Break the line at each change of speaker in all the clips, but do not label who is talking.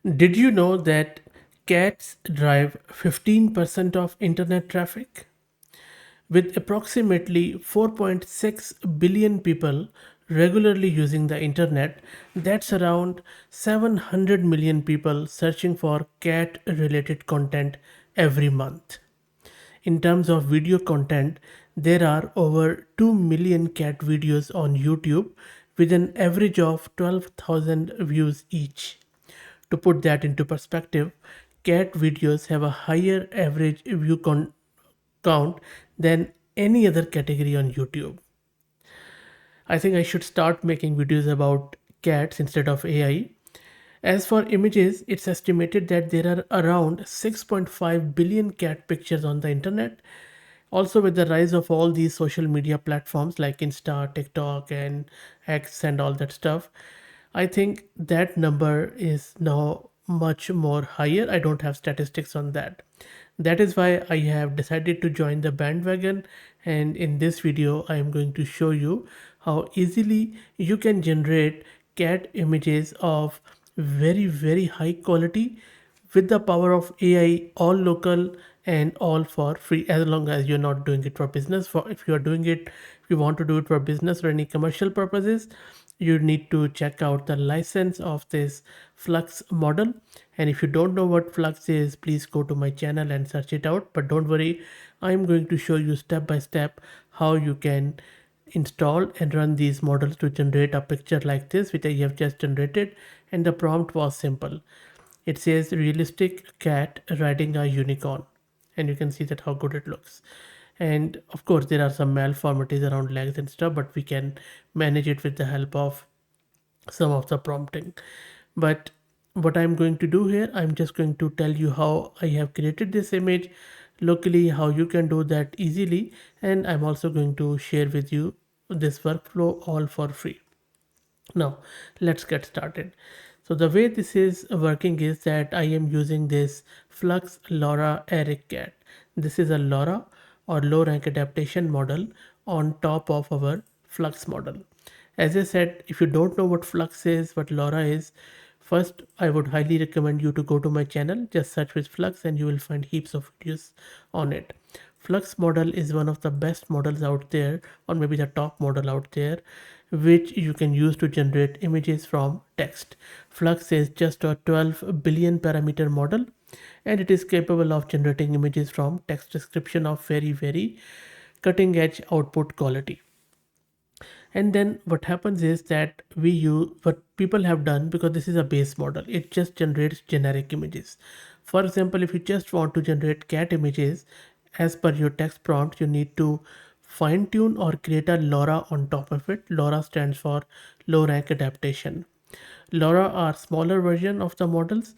Did you know that cats drive 15% of internet traffic? With approximately 4.6 billion people regularly using the internet, that's around 700 million people searching for cat related content every month. In terms of video content, there are over 2 million cat videos on YouTube with an average of 12,000 views each. To put that into perspective, cat videos have a higher average count than any other category on YouTube. I think I should start making videos about cats instead of AI. As for images, it's estimated that there are around 6.5 billion cat pictures on the internet. Also, with the rise of all these social media platforms like Insta, TikTok, and X, and all that stuff, I think that number is now much more higher. I don't have statistics on that. That is why I have decided to join the bandwagon, and in this video I am going to show you how easily you can generate cat images of very high quality with the power of AI, all local and all for free, as long as you're not doing it for business. For if you are doing it, if you want to do it for business or any commercial purposes, you need to check out the license of this Flux model. And if you don't know what Flux is, please go to my channel and search it out. But don't worry, I'm going to show you step by step how you can install and run these models to generate a picture like this, which I have just generated. And the prompt was simple. It says realistic cat riding a unicorn, and you can see that how good it looks. And of course there are some malformities around legs and stuff, but we can manage it with the help of some of the prompting. But what I'm going to do here, I'm just going to tell you how I have created this image locally, how you can do that easily, and I'm also going to share with you this workflow all for free. Now let's get started. So the way this is working is that I am using this Flux-Lora-Eric-Cat. This is a LoRa or low rank adaptation model on top of our Flux model. As I said, if you don't know what Flux is, what LoRa is, first I would highly recommend you to go to my channel, just search with Flux and you will find heaps of videos on it. Flux model is one of the best models out there, or maybe the top model out there, which you can use to generate images from text. Flux is just a 12 billion parameter model, and it is capable of generating images from text description of very cutting edge output quality. And then what happens is that we use what people have done, because this is a base model, it just generates generic images. For example, if you just want to generate cat images as per your text prompt, you need to fine tune or create a LoRa on top of it. LoRa stands for low rank adaptation. LoRa are smaller version of the models.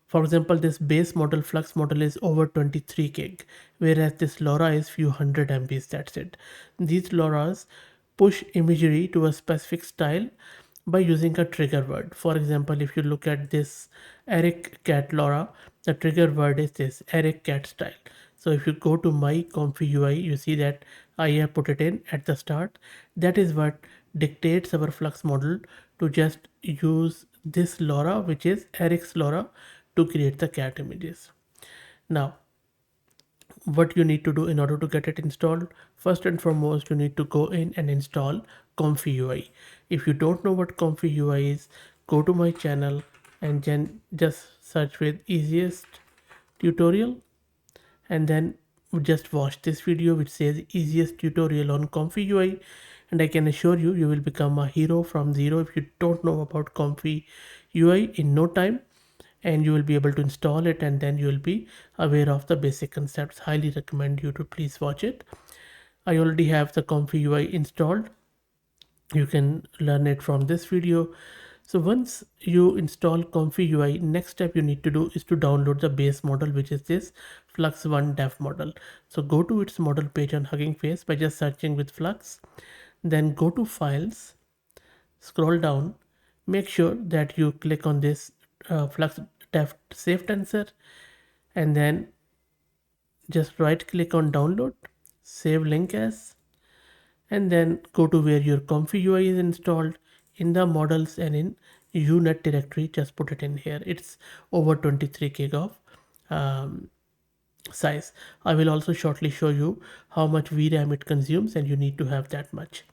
For example, this base model Flux model is over 23 gig, whereas this LoRa is few hundred MBs. That's it. These LoRa's push imagery to a specific style by using a trigger word. For example, if you look at this Eric-Cat LoRa, the trigger word is this Eric-Cat style. So if you go to my Comfy UI, you see that I have put it in at the start. That is what dictates our Flux model to just use this LoRa, which is Eric's LoRa, to create the cat images. Now, what you need to do in order to get it installed, first and foremost, you need to go in and install Comfy UI. If you don't know what Comfy UI is, go to my channel and then just search with easiest tutorial, and then just watch this video which says easiest tutorial on Comfy UI, and I can assure you, you will become a hero from zero if you don't know about Comfy UI in no time, and you will be able to install it, and then you will be aware of the basic concepts. Highly recommend you to please watch it. I already have the Comfy UI installed. You can learn it from this video. So once you install Comfy UI, next step you need to do is to download the base model, which is this Flux 1 dev model. So go to its model page on Hugging Face by just searching with Flux. Then go to Files, scroll down, make sure that you click on this Flux dev safe tensor, and then just right click on download, save link as, and then go to where your Comfy UI is installed in the models and in unet directory, just put it in here. It's over 23 gig of um, size. I will also shortly show you how much VRAM it consumes, and you need to have that much.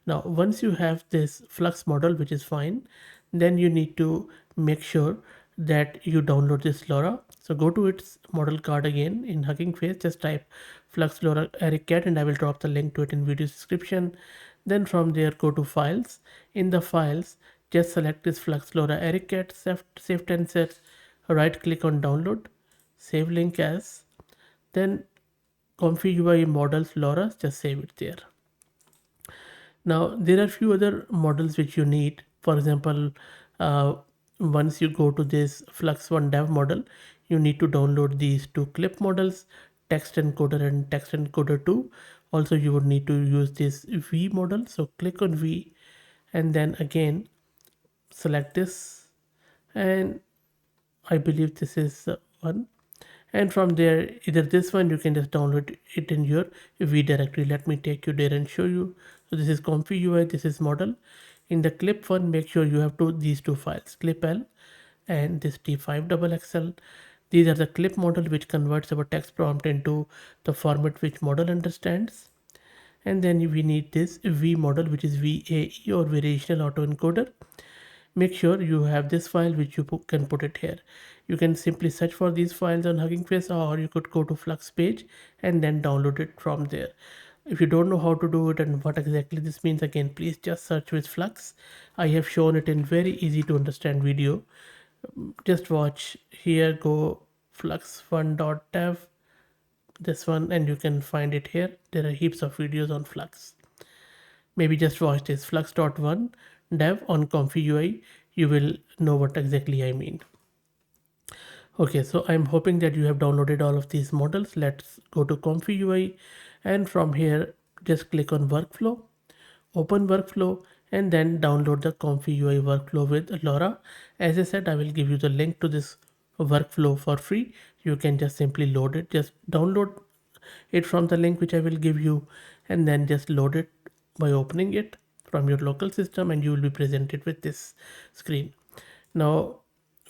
Now, once you have this Flux model, which is fine, then you need to make sure that you download this LoRa. So go to its model card again in Hugging Face, just type Flux-Lora-Eric-Cat, and I will drop the link to it in video description. Then from there, go to Files. In the Files, just select this Flux-Lora-Eric-Cat save tensor, right click on Download, save link as, then Comfy UI models LoRa, just save it there. Now there are few other models which you need. For example, uh, once you go to this Flux One Dev model, you need to download these two clip models, text encoder and text encoder 2. Also you would need to use this V model. So click on V and then again select this, and I believe this is one, and from there either this one, you can just download it in your V directory. Let me take you there and show you. So this is Comfy UI, this is model. In the clip one, make sure you have these two files, clip L and this T5XXL. These are the clip model which converts our text prompt into the format which model understands. And then we need this V model, which is VAE or variational autoencoder. Make sure you have this file, which you can put it here. You can simply search for these files on Hugging Face, or you could go to Flux page and then download it from there. If you don't know how to do it and what exactly this means, again, please just search with Flux. I have shown it in very easy to understand video. Just watch here, go flux1.dev, this one, and you can find it here. There are heaps of videos on Flux. Maybe just watch this flux.1 dev on Comfy UI. You will know what exactly I mean. Okay, so I'm hoping that you have downloaded all of these models. Let's go to Comfy UI, and from here just click on workflow, open workflow, and then download the Comfy UI workflow with LoRa. As I said, I will give you the link to this workflow for free. You can just simply load it. Just download it from the link which I will give you, and then just load it by opening it from your local system, and you will be presented with this screen. Now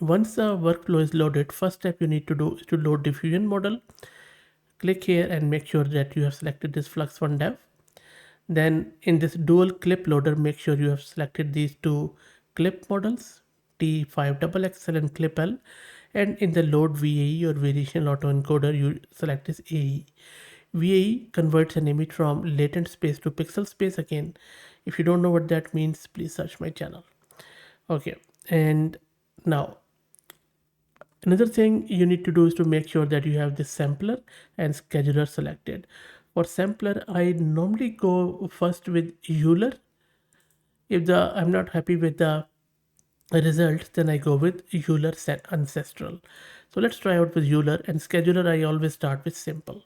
once the workflow is loaded, first step you need to do is to load diffusion model. Click here and make sure that you have selected this Flux One Dev. Then in this dual clip loader, make sure you have selected these two clip models, T5XXL and clip L. And in the load VAE or variational autoencoder, you select this AE. VAE converts an image from latent space to pixel space. Again, if you don't know what that means, please search my channel. Okay, and now another thing you need to do is to make sure that you have the sampler and scheduler selected. For sampler, I normally go first with Euler. If I'm not happy with the result, then I go with Euler set ancestral. So let's try out with Euler, and scheduler I always start with simple.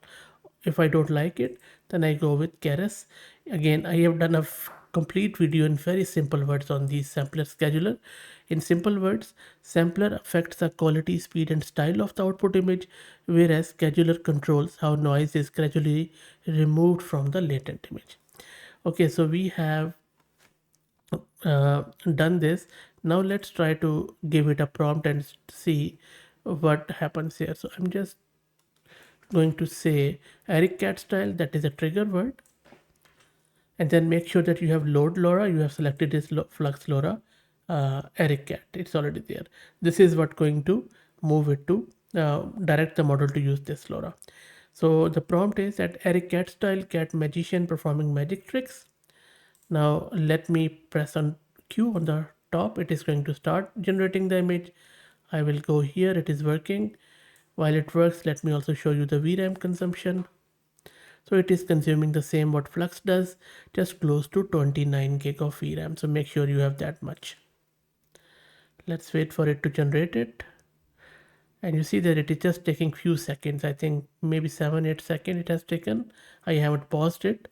If I don't like it, then I go with Keras. Again, I have done a complete video in very simple words on the sampler scheduler. In simple words, sampler affects the quality, speed and style of the output image, whereas scheduler controls how noise is gradually removed from the latent image. Okay, so we have done this. Now let's try to give it a prompt and see what happens here. So I'm just going to say Eric-Cat style, that is a trigger word, and then make sure that you have load LoRa. You have selected this Flux-Lora Eric-Cat. It's already there. This is what going to move it to direct the model to use this LoRa. So the prompt is that Eric-Cat style cat magician performing magic tricks. Now let me press on Q on the top. It is going to start generating the image. I will go here. It is working. While it works, let me also show you the VRAM consumption. So it is consuming the same what Flux does, just close to 29 gig of VRAM. So make sure you have that much. Let's wait for it to generate it. And you see that it is just taking few seconds. I think maybe 7-8 seconds it has taken. I haven't paused it.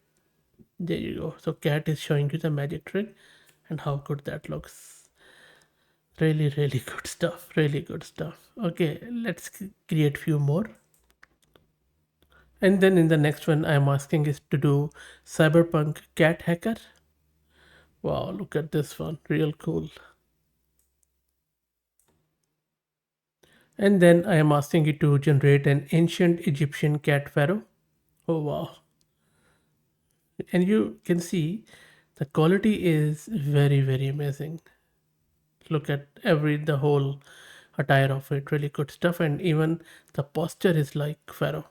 There you go. So cat is showing you the magic trick and how good that looks. Really, really good stuff. Really good stuff. Okay, let's create few more. And then in the next one, I'm asking is to do Cyberpunk Cat Hacker. Wow, look at this one. Real cool. And then I am asking it to generate an ancient Egyptian cat pharaoh. Oh wow. And you can see the quality is very amazing. Look at the whole attire of it, really good stuff, and even the posture is like pharaoh.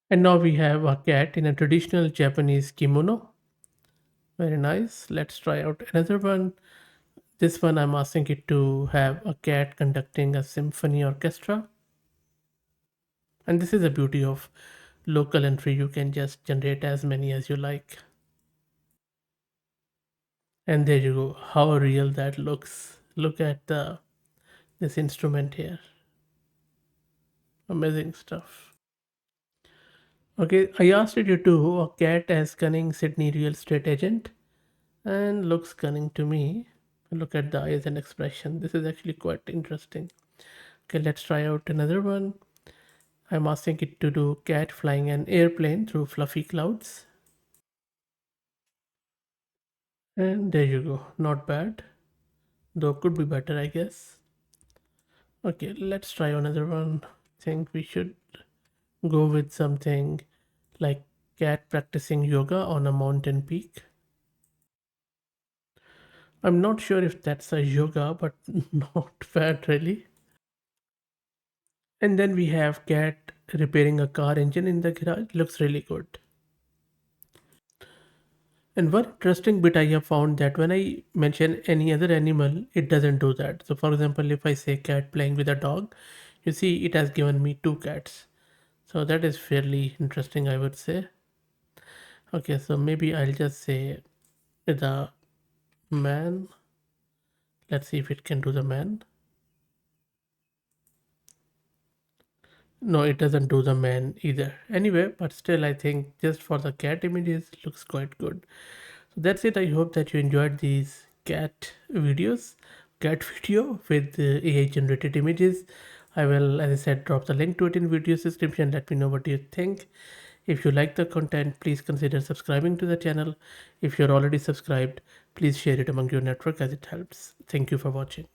And now we have a cat in a traditional Japanese kimono. Very nice. Let's try out another one. This one I'm asking it to have a cat conducting a symphony orchestra. And this is the beauty of local entry. You can just generate as many as you like. And there you go. How real that looks. Look at the this instrument here. Amazing stuff. Okay, I asked it to do a cat as cunning Sydney real estate agent and looks cunning to me. Look at the eyes and expression. This is actually quite interesting. Okay, let's try out another one. I'm asking it to do cat flying an airplane through fluffy clouds. And there you go. Not bad. Though could be better, I guess. Okay, let's try another one. Think we should go with something like cat practicing yoga on a mountain peak. I'm not sure if that's a yoga, but not bad really. And then we have cat repairing a car engine in the garage. Looks really good. And one interesting bit I have found that when I mention any other animal, it doesn't do that. So for example, if I say cat playing with a dog, you see it has given me two cats. So that is fairly interesting, I would say. Okay, so maybe I'll just say the man. Let's see if it can do the man. No, it doesn't do the man either. Anyway, but still, I think just for the cat images, it looks quite good. So that's it. I hope that you enjoyed these cat videos, cat video with AI generated images. I will, as I said, drop the link to it in video description. Let me know what you think. If you like the content, please consider subscribing to the channel. If you're already subscribed, please share it among your network as it helps. Thank you for watching.